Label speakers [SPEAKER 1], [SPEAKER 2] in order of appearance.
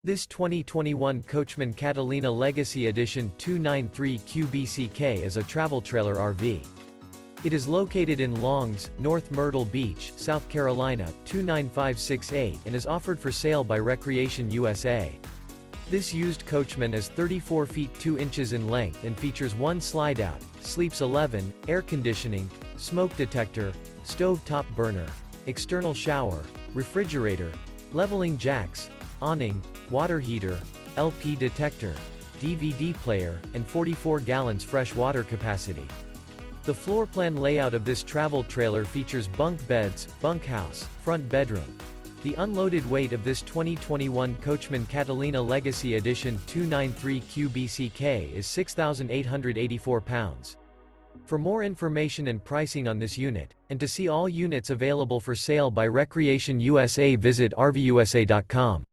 [SPEAKER 1] This 2021 Coachmen Catalina Legacy Edition 293 QBCK is a travel trailer RV. It is located in Longs, North Myrtle Beach, South Carolina, 29568 and is offered for sale by Recreation USA. This used Coachman is 34 feet 2 inches in length and features one slide-out, sleeps 11, air conditioning, smoke detector, stove top burner, external shower, refrigerator, leveling jacks, awning, water heater, LP detector, DVD player, and 44 gallons fresh water capacity. The floor plan layout of this travel trailer features bunk beds, bunkhouse, front bedroom. The unloaded weight of this 2021 Coachmen Catalina Legacy Edition 293 QBCK is 6,884 pounds. For more information and pricing on this unit, and to see all units available for sale by Recreation USA, visit RVUSA.com.